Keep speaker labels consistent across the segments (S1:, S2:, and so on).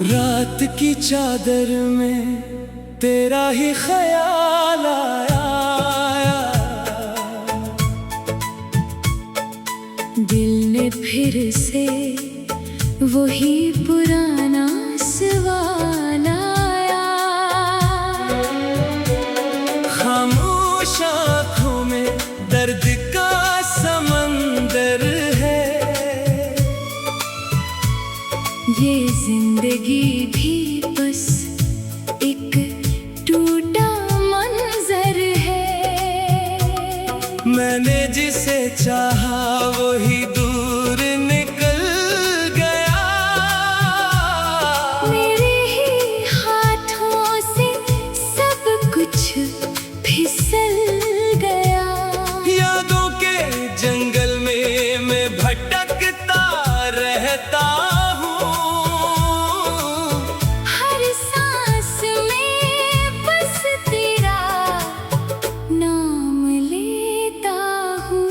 S1: रात की चादर में तेरा ही ख्याल आया,
S2: दिल ने फिर से वही पुराना सवाल आया।
S1: खामोश आँखों में दर्द का समंदर है,
S2: ये जिंदगी भी बस एक टूटा मंजर है।
S1: मैंने जिसे चाहा वही दूर निकल गया,
S2: मेरे ही हाथों से सब कुछ फिसल गया।
S1: यादों के जंगल में मैं भटकता रहता हूँ,
S2: हर सांस में बस तेरा नाम लेता हूँ।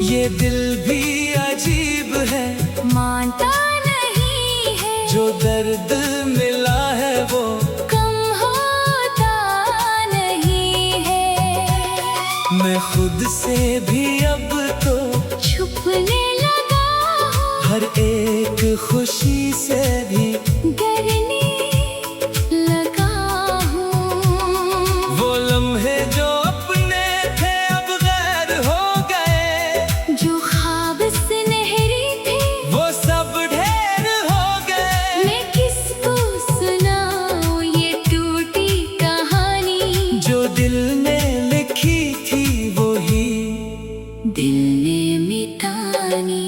S1: ये दिल भी अजीब है,
S2: मानता नहीं है,
S1: जो दर्द मिला है वो
S2: कम होता नहीं है।
S1: मैं खुद से भी अब तो
S2: छुपने लगा हूँ,
S1: हर एक खुशी से भी
S2: डरने लगा हूँ।
S1: वो लम्हे जो अपने थे अब गैर हो गए,
S2: जो ख्वाब सुनहरी थे
S1: वो सब ढेर हो गए।
S2: मैं किसको सुनाऊं ये टूटी कहानी,
S1: जो दिल ने लिखी थी वही
S2: दिल ने मिटानी।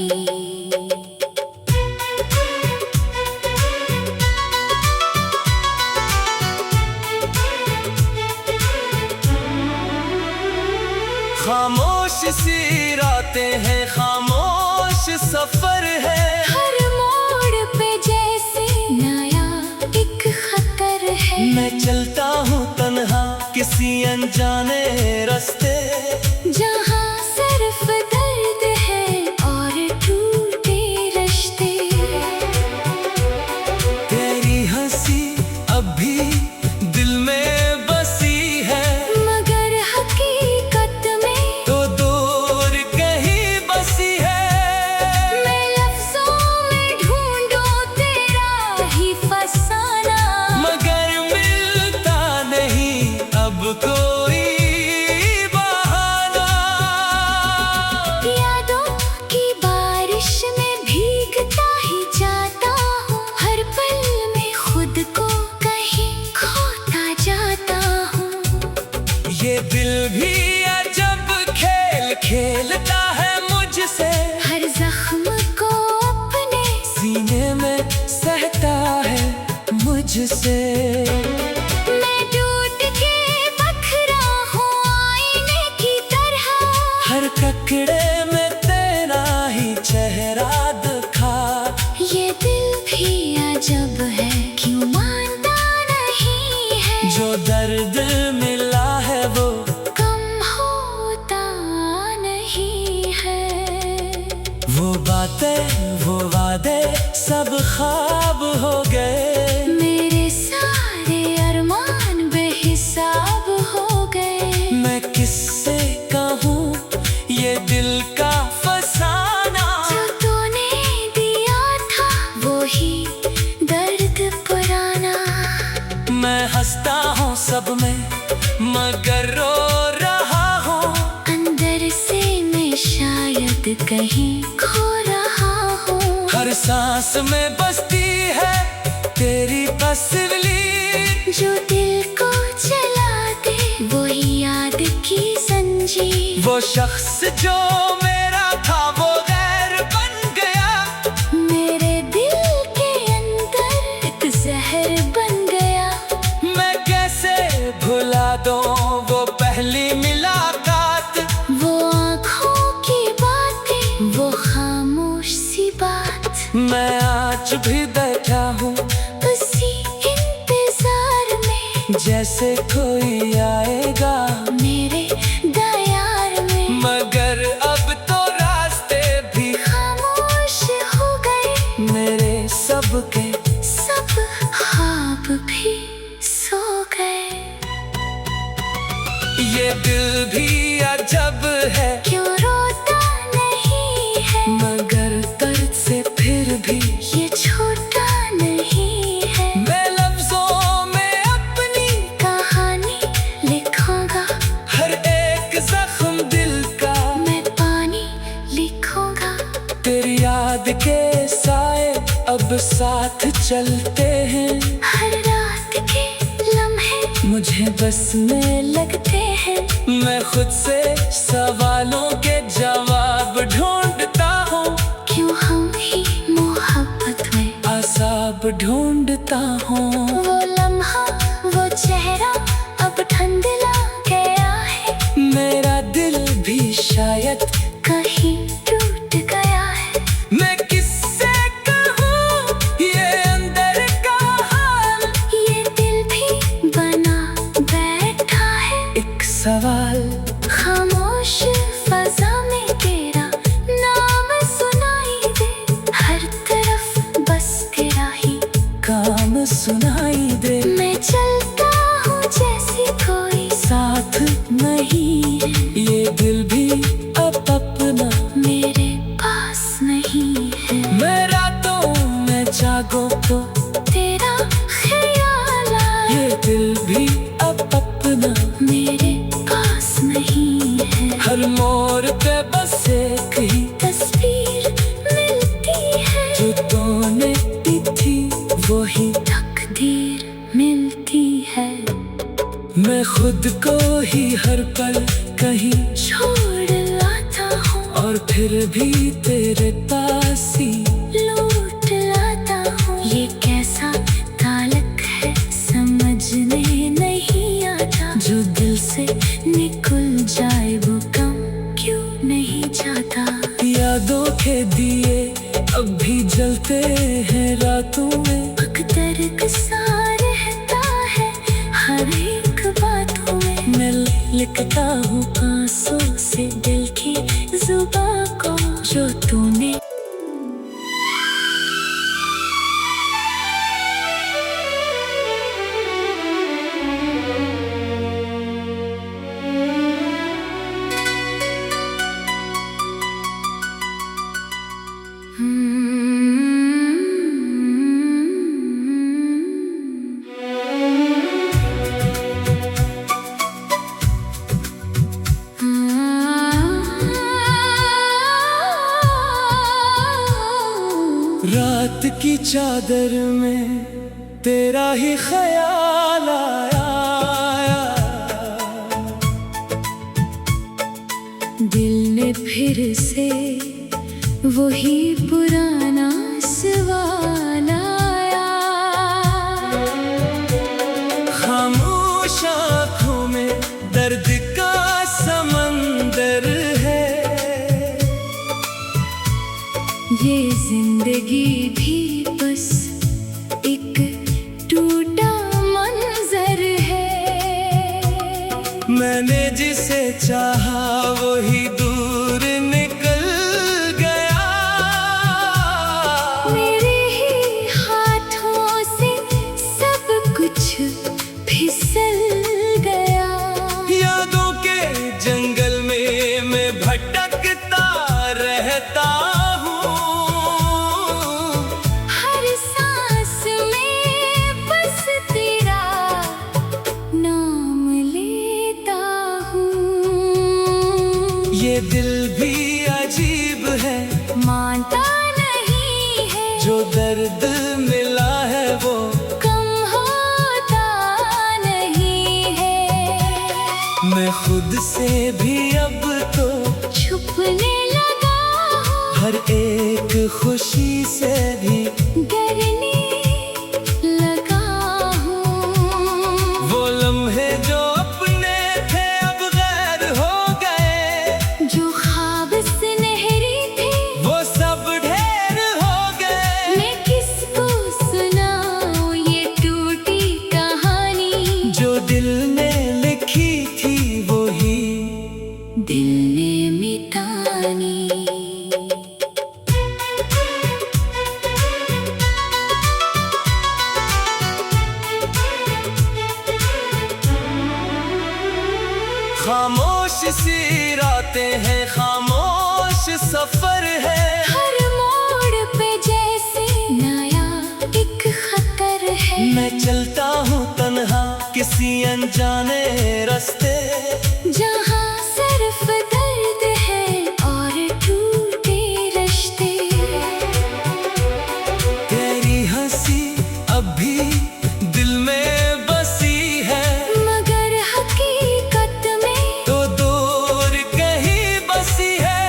S1: खामोश सी रातें हैं, खामोश सफर है,
S2: हर मोड़ पे जैसे नया एक खतर है।
S1: मैं चलता हूँ तन्हा किसी अनजाने रास्ते,
S2: जहाँ सिर्फ दर्द है और टूटे रिश्ते।
S1: तेरी हंसी अब भी दिल में बसी है,
S2: मगर हकीकत में
S1: तो दूर कहीं बसी है।
S2: मैं लफ्जों में ढूंढूं तेरा ही फसाना,
S1: मगर मिलता नहीं अब कोई बहाना।
S2: यादों की बारिश में भीगता ही जाता हूँ, हर पल में खुद को कहीं खोता जाता हूँ।
S1: ये दिल भी अजब खेल खेलता है मुझसे,
S2: हर जख्म को अपने
S1: सीने में सहता है मुझसे।
S2: मैं टूट के बखरा हूँ आईने की तरह,
S1: हर ककड़े में तेरा ही चेहरा दिखा।
S2: ये दिल भी अजब है क्यों मानता नहीं है,
S1: जो दर्द मिला है वो
S2: कम होता नहीं है।
S1: वो बातें वो वादे सब ख्वाब हो गए,
S2: मेरे सारे अरमान बेहिसाब हो गए।
S1: मैं किससे कहूँ ये दिल का फसाना।
S2: जो तूने दिया था वो ही दर्द पुराना।
S1: मैं हंसता हूँ सब में मगर रो रहा हूँ,
S2: अंदर से मैं शायद कहीं खो रहा हूँ।
S1: हर सांस में बसती है तेरी तस्वीर,
S2: जो दिल को जला दे वही याद की जंजीर।
S1: वो शख्स जो मेरा था वो गैर बन गया,
S2: मेरे दिल के अंदर एक जहर बन गया।
S1: मैं कैसे भुला दूँ वो पहली मुलाकात,
S2: वो आँखों की बातें वो खामोश सी बात।
S1: मैं आज भी बैठा हूँ
S2: उसी इंतजार में,
S1: जैसे कोई आएगा
S2: मेरे दयार में।
S1: मगर अब तो रास्ते भी
S2: खामोश हो गए
S1: मेरे सबके दिल भी अजब है,
S2: क्यों रोता नहीं है,
S1: मगर दर्द से फिर भी
S2: ये छोटा नहीं है।
S1: मैं लफ्जों में अपनी
S2: कहानी लिखूंगा,
S1: हर एक जख्म दिल का
S2: मैं पानी लिखूंगा।
S1: तेरी याद के साए अब साथ चलते हैं,
S2: हर रात के लम्हे
S1: मुझे बसने
S2: लगते हैं।
S1: मैं खुद से सवालों के जवाब ढूंढता हूँ,
S2: क्यों हम ही मोहब्बत में
S1: आसाब ढूंढता हूँ।
S2: वो लम्हा वो चेहरा अब धुंधला गया है,
S1: मेरा दिल भी शायद
S2: कहीं टूट गया है।
S1: मैं किससे कहूँ ये अंदर का हाल,
S2: ये दिल भी बना बैठा है
S1: एक सवाल।
S2: खामोश फजा में तेरा नाम सुनाई दे, हर तरफ बस तेरा ही
S1: काम सुनाई दे,
S2: मैं चलता हूँ जैसे कोई
S1: साथ नहीं है। ये दिल भी अब अपना
S2: मेरे पास नहीं है।
S1: मैं रातों में जागो तो
S2: तेरा ख्याल आए,
S1: ये दिल भी अब अपना
S2: मेरे पास नहीं है।
S1: हर मोड़ पे बस एक ही
S2: तस्वीर मिलती है,
S1: जो तूने दी थी वही
S2: तकदीर मिलती है।
S1: मैं खुद को ही हर पल कहीं
S2: छोड़ लाता हूँ
S1: और फिर भी तेरे पास ही
S2: लौट लाता हूँ। ये कैसा ताल्लुक है समझने नहीं आता, जो दिल से निकल जाए वो कम क्यों नहीं जाता।
S1: यादों के दिए अब भी जलते हैं रातों में,
S2: अक्दर सा रहता है हर एक बातों में।
S1: मैं लिखता हूँ आंसू से दिल की
S2: जुबां को
S1: जो तूने रात की चादर में तेरा ही ख्याल आया,
S2: दिल ने फिर से वही पुराना सवाल आया।
S1: खामोश आँखों में दर्द का समंदर है,
S2: ये जिंदगी भी बस एक टूटा मंजर है।
S1: मैंने जिसे चाहा वही दूर निकल गया,
S2: मेरे ही हाथों से सब कुछ फिसल गया।
S1: यादों के जंगल में मैं भटकता रहता हूँ,
S2: हर सांस में बस तेरा नाम लेता हूँ।
S1: ये दिल भी अजीब है,
S2: मानता नहीं है,
S1: जो दर्द मिला है वो
S2: कम होता नहीं है।
S1: मैं खुद से भी अब तो
S2: छुपने लगा हूँ,
S1: हर एक खुशी से भी
S2: डरने लगा हूँ।
S1: वो लम्हे जो अपने थे अब गैर हो गए,
S2: जो ख्वाब सुनहरी थे
S1: वो सब ढेर हो गए।
S2: मैं किसको सुनाऊं ये टूटी कहानी,
S1: जो दिल ने लिखी थी वही
S2: दिल ने मिटानी।
S1: सी रातें हैं, खामोश सफर है।
S2: हर मोड़ पे जैसे नया एक खतर है।
S1: मैं चलता हूँ तन्हा किसी अनजाने रास्ते,
S2: जहाँ सिर्फ दर्द है और टूटे रिश्ते।
S1: तेरी हंसी अब भी दिल में बसी है,
S2: मगर हकीकत में
S1: तो दूर कहीं बसी है।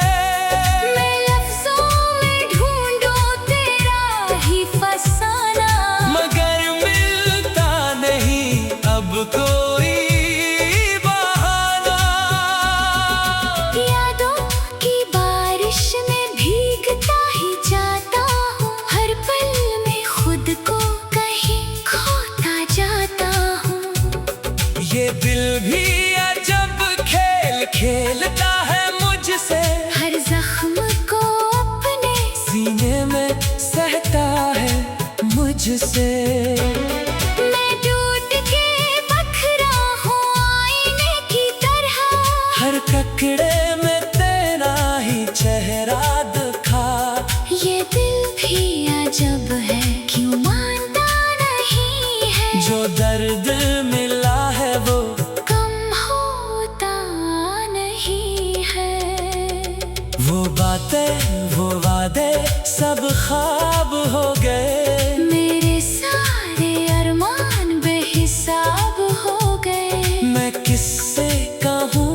S2: मैं लफ्जों में ढूंढूं तेरा ही फसाना,
S1: मगर मिलता नहीं अब कोई बहाना।
S2: यादों की बारिश में भीगता ही जाता हूँ, हर पल में खुद को कहीं खोता जाता हूँ।
S1: ये दिल भी अजब खेल खेलता है मुझसे,
S2: हर जख्म को अपने
S1: सीने में सहता है मुझसे।
S2: मैं टूट के बखरा हूँ आईने की तरह,
S1: हर ककड़े में तेरा ही चेहरा दिखा।
S2: ये दिल भी अजब है क्यों मानता नहीं है।
S1: जो दर्द मिला है वो
S2: कम होता नहीं है।
S1: वो बातें वो वादे सब ख्वाब हो गए।
S2: मेरे सारे अरमान बेहिसाब हो गए।
S1: मैं किससे कहूँ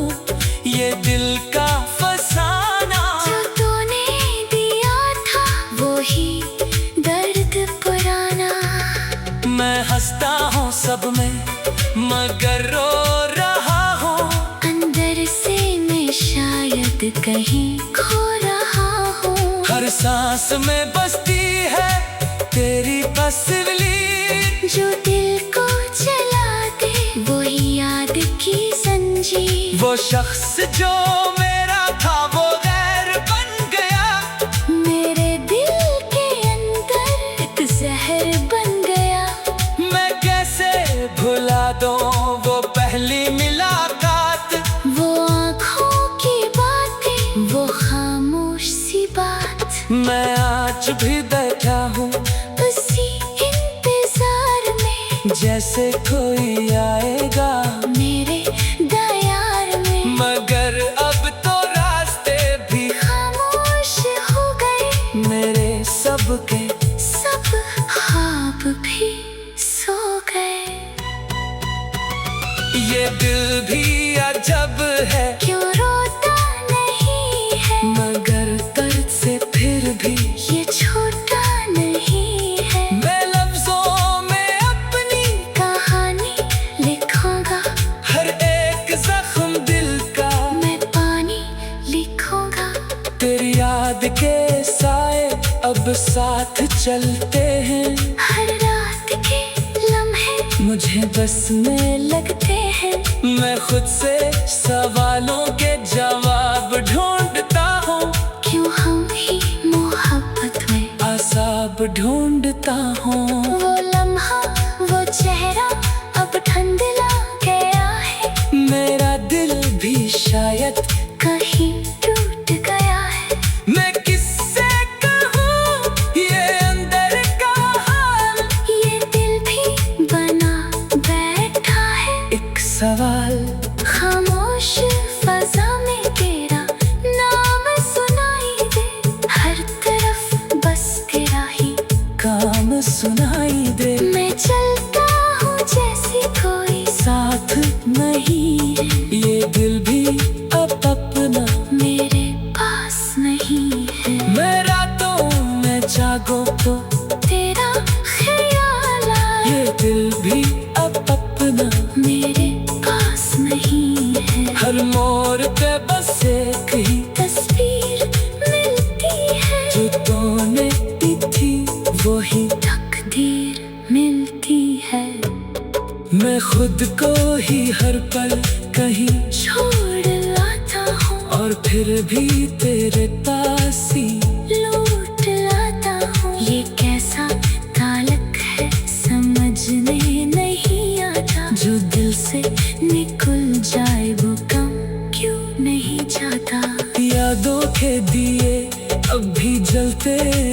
S1: ये दिल का फसाना,
S2: जो तूने दिया था वो ही दर्द पुराना।
S1: मैं हंसता हूँ सब में मगर रो रहा हूँ।
S2: अंदर से मैं शायद कहीं खो रहा हूँ।
S1: हर सांस में बसती है तेरी तस्वीर,
S2: जो दिल को जला दे वो ही याद की जंजीर।
S1: वो शख्स जो मेरा था वो गैर बन गया।
S2: मेरे दिल के अंदर एक जहर बन गया।
S1: मैं कैसे भुला दूं वो पहली मुलाकात,
S2: वो आँखों की बातें वो खामोश सी बात।
S1: मैं आज भी बैठा हूँ
S2: उसी इंतजार में
S1: जैसे कोई आएगा,
S2: मेरे दयार में।
S1: मगर अब तो रास्ते भी
S2: खामोश हो गए
S1: मेरे सबके।
S2: सब ख्वाब भी सो गए।
S1: ये दिल भी अजब है
S2: क्यों रोता नहीं है,
S1: मगर दर्द से फिर भी
S2: ये छोटा नहीं है।
S1: मैं लफ्जों में अपनी
S2: कहानी लिखूंगा,
S1: हर एक जख्म दिल का
S2: मैं पानी लिखूंगा।
S1: तेरी याद के साए अब साथ चलते हैं।
S2: हर रात के लम्हे
S1: मुझे बस में
S2: लगते हैं।
S1: मैं खुद से सवालों के जवाब ढूंढता हूँ,
S2: क्यों हम ही मोहब्बत में
S1: आसाब ढूंढता हूँ।
S2: वो लम्हा वो चेहरा अब धुंधला गया है।
S1: मेरा दिल भी शायद
S2: कहीं टूट गया है।
S1: मैं किससे कहूँ ये अंदर का हाल,
S2: ये दिल भी बना बैठा है
S1: एक सवाल।
S2: खामोश फजा में तेरा नाम सुनाई दे, हर तरफ बस तेरा ही
S1: काम सुनाई दे।
S2: मैं चलता हूँ जैसे कोई
S1: साथ नहीं है, ये दिल भी अब अपना
S2: मेरे पास नहीं है।
S1: मैं रातों में जागो तो
S2: तेरा ख्याल आए,
S1: ये दिल भी अब अपना
S2: मेरे पास नहीं है।
S1: हर मोड़ पे बस एक ही
S2: तस्वीर मिलती है,
S1: जो तूने दी थी वही
S2: तकदीर मिलती है।
S1: मैं खुद को ही हर पल कहीं
S2: छोड़ लाता हूँ
S1: और फिर भी तेरे पास ही
S2: लौट लाता हूँ। ये कैसा ताल्लुक है समझने नहीं आता, जो दिल से निकल जाए वो कम क्यों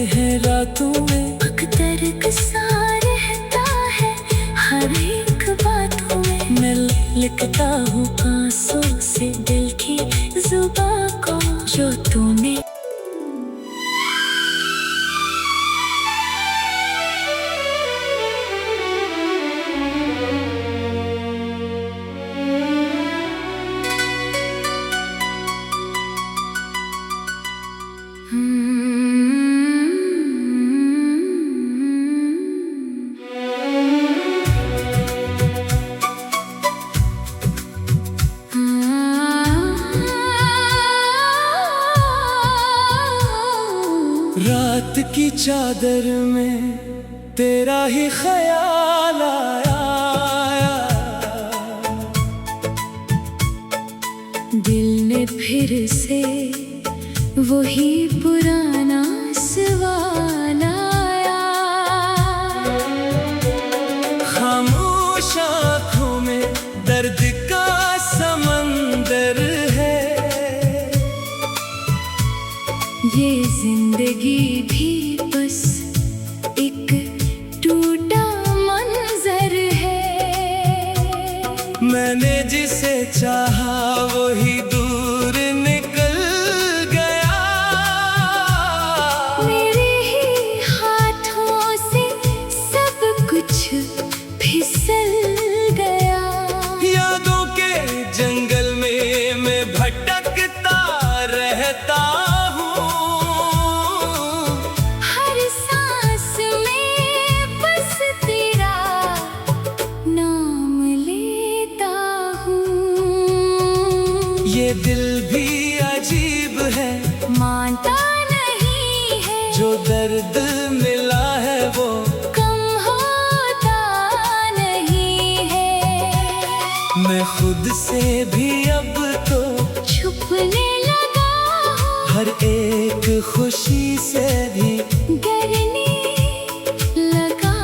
S1: हैं रातों में।
S2: अक्सर सा रहता है हर एक बातों में।
S1: मैं लिखता हूँ आंसू से दिल की
S2: जुबां को
S1: जो तूने। रात की चादर में तेरा ही ख्याल आया।
S2: दिल ने फिर से वही पुराना सवाल आया।
S1: खामोश आँखों में दर्द का समंदर है।
S2: ये जिंदगी भी बस एक टूटा मंजर है।
S1: मैंने जिसे चाहा वही दूर निकल गया।
S2: मेरे ही हाथों से सब कुछ फिसल गया।
S1: यादों के जंगल में मैं भटकता रहता हूँ।
S2: हर सांस में बस तेरा नाम लेता हूँ।
S1: ये दिल भी अजीब है,
S2: मानता नहीं है।
S1: जो दर्द मिला है वो
S2: कम होता नहीं है।
S1: मैं खुद से भी अब तो
S2: छुपने लगा हूँ।
S1: हर एक खुशी से भी
S2: डरने लगा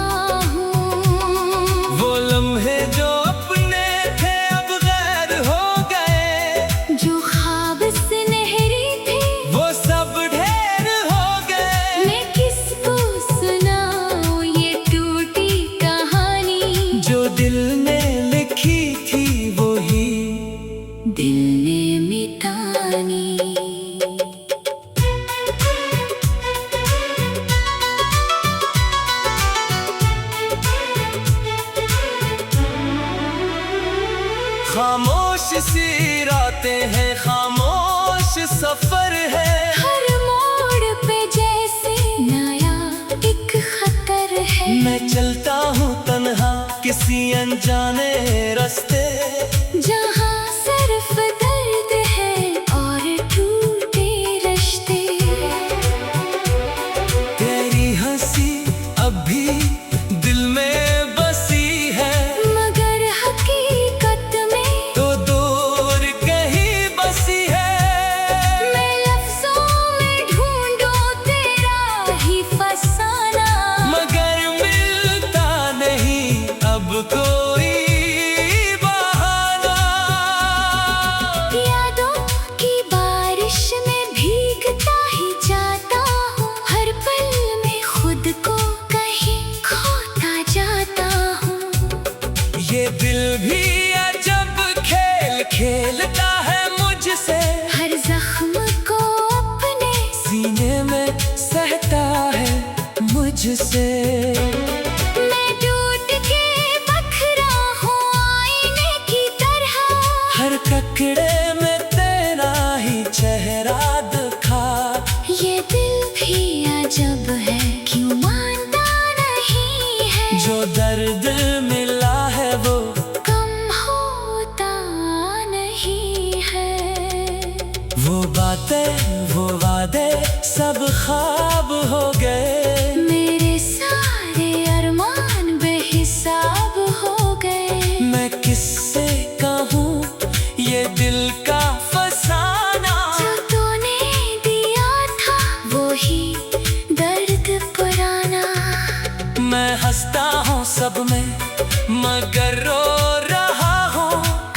S2: हूँ।
S1: वो लम्हे जो अपने थे अब गैर हो गए।
S2: जो ख्वाब सुनहरी थे
S1: वो सब ढेर हो गए।
S2: मैं किसको सुनाऊं ये टूटी कहानी।
S1: जो दिल ने लिखी थी वो ही
S2: दिल ने मिटानी।
S1: खामोश सी रातें हैं, खामोश सफर है।
S2: हर मोड़ पे जैसे नया एक खतर है।
S1: मैं चलता हूँ तन्हा किसी अनजाने रास्ते।
S2: जहाँ सिर्फ दर्द है और टूटे रिश्ते।
S1: तेरी हंसी अब भी दिल में बसी है।
S2: मगर हकीकत में
S1: तो दूर कहीं बसी है।
S2: मैं लफ्जों में ढूंढूं तेरा ही फसाना।
S1: मगर मिलता नहीं अब कोई बहाना।
S2: यादों की बारिश में भीगता ही जाता हूँ। हर पल में खुद को कहीं खोता जाता हूँ।
S1: ये दिल भी अजब खेल खेलता है मुझसे।
S2: हर जख्म को अपने
S1: सीने में सहता है मुझसे।
S2: मैं टूट के बखरा हूँ आईने की तरह।
S1: हर ककड़े में तेरा ही चेहरा दिखा।
S2: ये दिल भी अजब है क्यों मानता नहीं है।
S1: जो दर्द मिला है वो
S2: कम होता नहीं है।
S1: वो बातें वो वादे सब ख्वाब हो गए।
S2: मेरे सारे अरमान बेहिसाब हो गए।
S1: मैं किससे कहूँ ये दिल का फसाना।
S2: जो तूने दिया था वो ही दर्द पुराना।
S1: मैं हंसता हूँ सब में मगर रो रहा हूँ।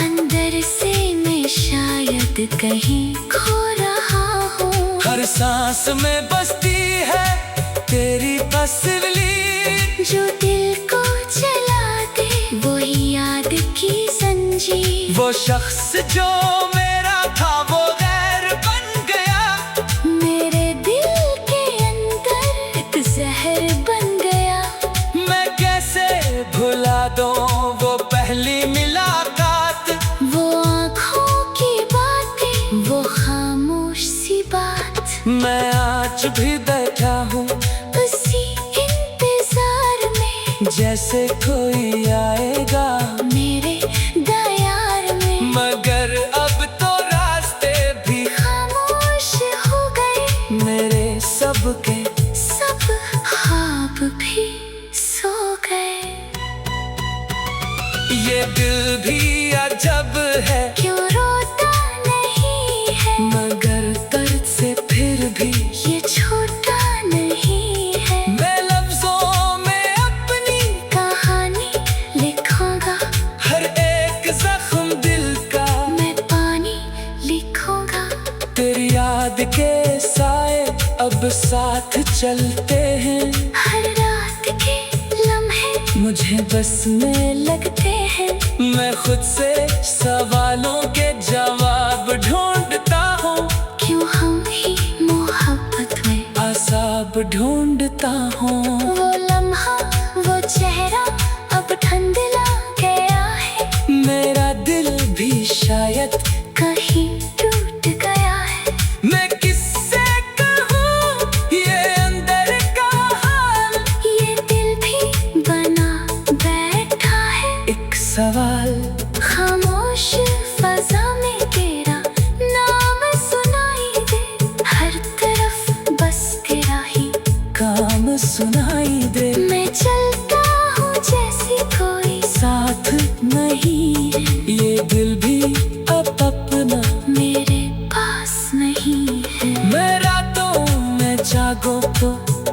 S2: अंदर से मैं शायद कहीं खो रहा हूँ।
S1: हर सांस में बसती है वो शख्स जो मेरा था वो गैर बन गया,
S2: मेरे दिल के अंदर एक जहर बन गया।
S1: मैं कैसे भुला दूं वो पहली मुलाकात,
S2: वो आँखों की बातें, वो खामोश सी बात।
S1: मैं आज भी बैठा हूँ
S2: उसी इंतजार में,
S1: जैसे कोई आएगा
S2: मेरे दयार में।
S1: मगर अब तो रास्ते भी
S2: खामोश हो गए,
S1: मेरे सबके
S2: सब ख्वाब भी सो गए।
S1: ये दिल भी अजब है,
S2: क्यों रोता नहीं है,
S1: मगर दर्द से फिर भी
S2: ये छोटा नहीं है।
S1: मैं लफ्जों में अपनी
S2: कहानी लिखूंगा,
S1: हर एक जख्म दिल का
S2: मैं पानी लिखूंगा।
S1: तेरी याद के साए अब साथ चलते हैं,
S2: हर रात के लम्हे
S1: मुझे बस में
S2: लगते हैं।
S1: मैं खुद से सवालों के जवाब ढूंढता हूँ,
S2: क्यों हम ही मोहब्बत में
S1: आसाब ढूंढता हूँ।
S2: वो लम्हा, वो चेहरा अब धुंधला गया है,
S1: मेरा दिल भी शायद
S2: कहीं टूट गया है।
S1: मैं किससे कहूँ ये अंदर का हाल,
S2: ये दिल भी बना बैठा है
S1: एक सवाल।
S2: खामोश फजा में तेरा नाम सुनाई दे, हर तरफ बस तेरा ही
S1: काम सुनाई दे,
S2: मैं चलता हूँ जैसे कोई
S1: साथ नहीं है। ये दिल भी अब अपना
S2: मेरे पास नहीं है।
S1: मैं रातों में जागो तो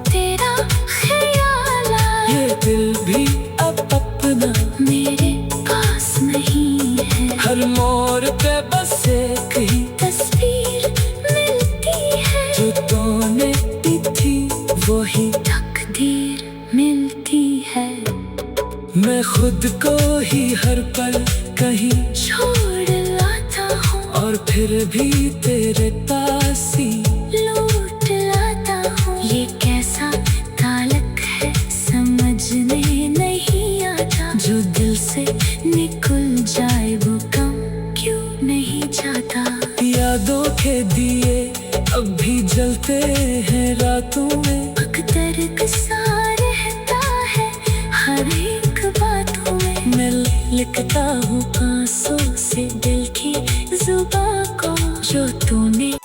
S2: तेरा ख्याल आए,
S1: ये दिल भी अब अपना
S2: मेरे पास नहीं है।
S1: हर मोड़ पे बस एक ही
S2: तस्वीर मिलती है,
S1: जो तूने दी थी वही
S2: तकदीर मिलती है।
S1: मैं खुद को ही हर पल कहीं
S2: छोड़ लाता हूँ
S1: और फिर भी तेरे पास ही
S2: लौट लाता हूँ। ये कैसा ताल्लुक है समझने नहीं आता, जो दिल से निकल जाए वो कम क्यों नहीं जाता।
S1: यादों के दिए अब भी जलते हैं रातों में,
S2: अक्तर सा रहता है हर एक बातों में।
S1: मैं लिखता हूँ आंसू से दिल की
S2: जुबां को
S1: जो तूने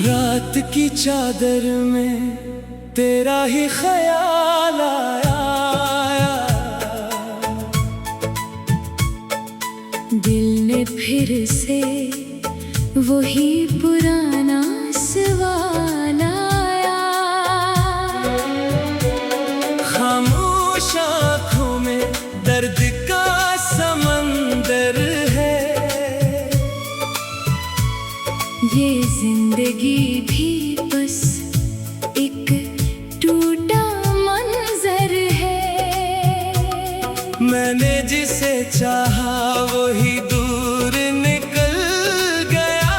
S1: रात की चादर में तेरा ही ख्याल आया,
S2: दिल ने फिर से वही पुराना सवाल आया।
S1: खामोश आँखों में दर्द का समंदर है,
S2: ये जिंदगी भी बस एक टूटा मंजर है।
S1: मैंने जिसे चाहा वही दूर निकल गया,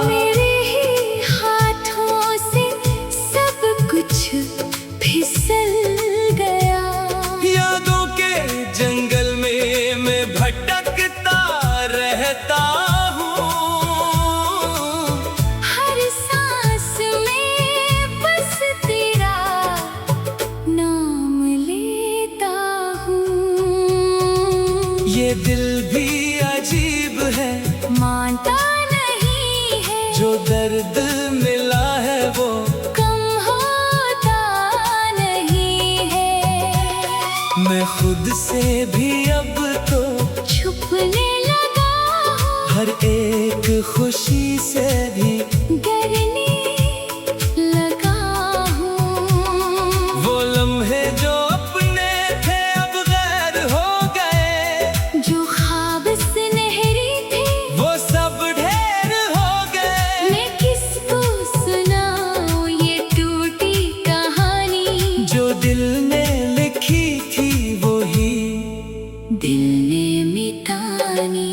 S2: मेरे ही हाथों से सब कुछ फिसल गया।
S1: यादों के जंगल में मैं भटकता रहता हूँ,
S2: हर सांस में बस तेरा नाम लेता हूँ।
S1: ये दिल भी अजीब है,
S2: मानता नहीं है,
S1: जो दर्द मिला है वो
S2: कम होता नहीं है।
S1: मैं खुद से भी अब खुशी से भी
S2: डरने लगा हूँ।
S1: वो लम्हे जो अपने थे अब गैर हो गए,
S2: जो ख्वाब सुनहरी थे
S1: वो सब ढेर हो गए।
S2: मैं किसको सुनाऊं ये टूटी कहानी,
S1: जो दिल ने लिखी थी वो ही
S2: दिल ने मिटानी।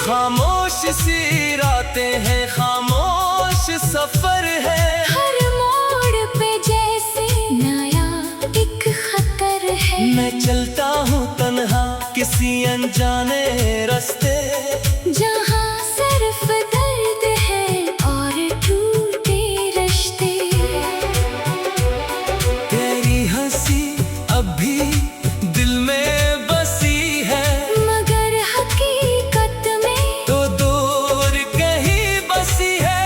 S1: खामोश सी रातें हैं, खामोश सफर है।
S2: हर मोड़ पे जैसे नया एक खतर है।
S1: मैं चलता हूँ तन्हा किसी अनजाने रास्ते,
S2: जहाँ सिर्फ दर्द है और टूटे रिश्ते।
S1: तेरी हंसी अब भी दिल में बसी है,
S2: मगर हकीकत में
S1: तो दूर कहीं बसी है।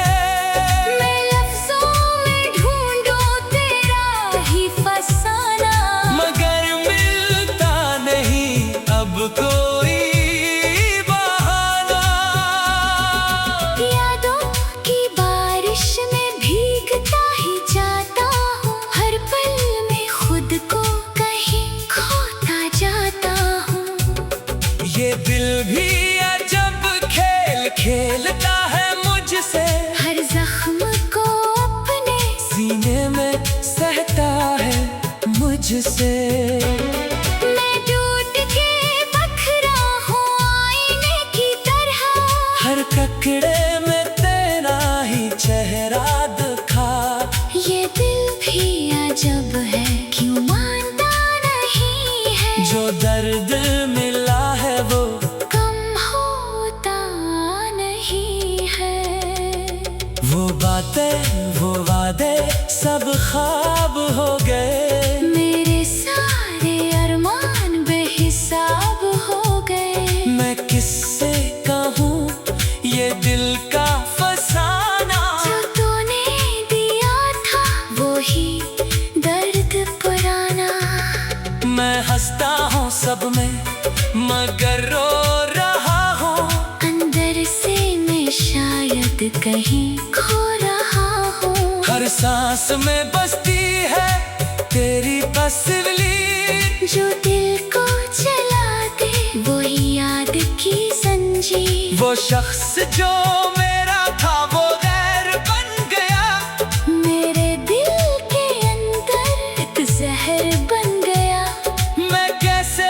S2: मैं लफ्जों में ढूंढूं तेरा ही फसाना,
S1: मगर मिलता नहीं अब कोई बहाना।
S2: यादों की बारिश में भीगता ही जाता हूँ। हर पल में खुद को कहीं खोता जाता हूँ।
S1: ये दिल भी अजब खेल खेलता है मुझसे,
S2: हर जख्म को अपने
S1: सीने में सहता है मुझसे।
S2: मैं टूट के बखरा हूँ आईने की तरह।
S1: हर ककड़े में तेरा ही चेहरा दिखा।
S2: ये दिल भी अजब है क्यों मानता नहीं है।
S1: जो दर्द मिला है वो
S2: कम होता नहीं है।
S1: वो बातें वो वादे सब ख्वाब हो गए।
S2: मेरे सारे अरमान बेहिसाब हो गए।
S1: मैं किससे कहूँ ये दिल का फसाना।
S2: जो तूने दिया था वो ही दर्द पुराना।
S1: मैं हंसता हूँ सब में मगर रो रहा हूँ।
S2: अंदर से मैं शायद कहीं खो रहा हूँ।
S1: हर सांस में बसती है तेरी तस्वीर।
S2: जो दिल को जला दे वो ही याद की संजीर।
S1: वो शख्स जो मेरा था वो गैर बन गया।
S2: मेरे दिल के अंदर एक जहर बन गया।
S1: मैं कैसे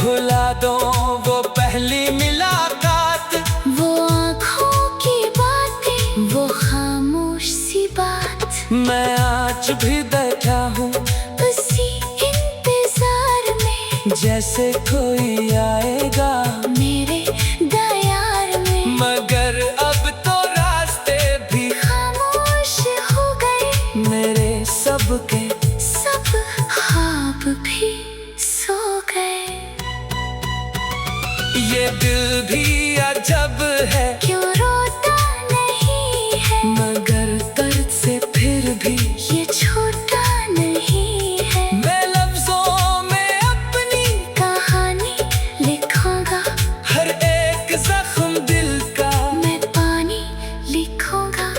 S1: भुला दूं वो पहली मुलाकात।
S2: वो आँखों की बातें वो खामोश सी बात।
S1: मैं आज भी बैठा हूँ
S2: उसी इंतजार में
S1: जैसे कोई आएगा
S2: मेरे दयार में।
S1: मगर अब तो रास्ते भी
S2: खामोश हो गए
S1: मेरे सबके।
S2: सब ख्वाब भी सो गए।
S1: ये दिल भी अजब है
S2: क्यों रोता नहीं है।
S1: मगर दर्द से फिर भी
S2: ये छोटा नहीं है।
S1: मैं लफ्जों में अपनी
S2: कहानी लिखूंगा।
S1: हर एक जख्म दिल का
S2: मैं पानी लिखूंगा।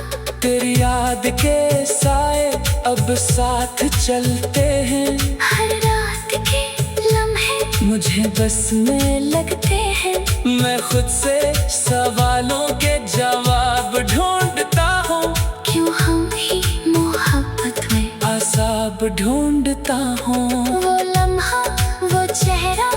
S1: तेरी याद के साए अब साथ चलते हैं।
S2: हर रात के लम्हे
S1: मुझे बस में लगते हैं। मैं खुद से सवालों के जवाब ढूंढता हूँ।
S2: क्यों हम ही मोहब्बत में
S1: आसाब ढूंढता हूँ।
S2: वो लम्हा वो चेहरा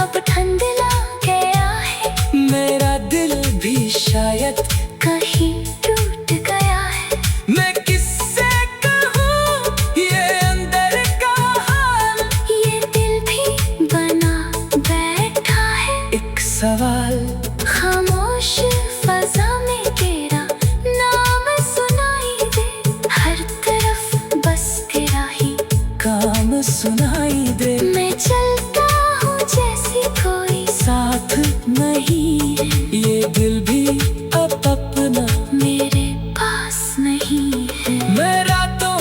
S2: अब धुंधला गया है।
S1: मेरा दिल भी शायद
S2: कहीं टूट गया है।
S1: मैं किससे कहूँ ये अंदर का हाल।
S2: ये दिल भी बना बैठा है
S1: एक सवाल।
S2: खामोश फजा में तेरा नाम सुनाई दे। हर तरफ बस तेरा ही
S1: काम सुनाई दे।
S2: मैं चलता हूँ जैसे कोई
S1: साथ नहीं है। ये दिल भी अब अपना
S2: मेरे पास नहीं है।
S1: मैं रातों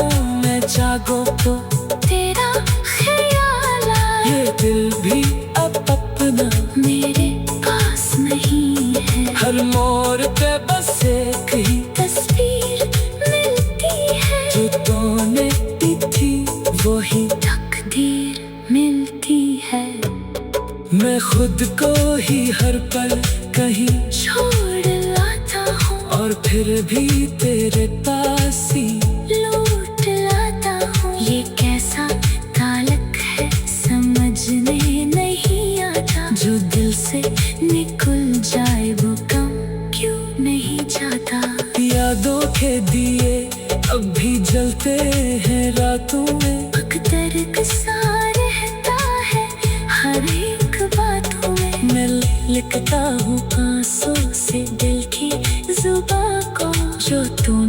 S1: वही
S2: तकदीर मिलती है।
S1: मैं खुद को ही हर पल कहीं
S2: छोड़ लाता हूँ
S1: और फिर भी तेरे पास ही
S2: लौट लाता हूँ। ये कैसा ताल्लुक है समझने नहीं आता, जो दिल से निकल जाए वो कम क्यों नहीं जाता।
S1: यादों के दिए अब भी जलते हैं रातों में,
S2: अक्सर सा रहता है हर एक बातों में।
S1: मैं लिखता हूँ आंसू से दिल की जुबां को,
S2: जो तू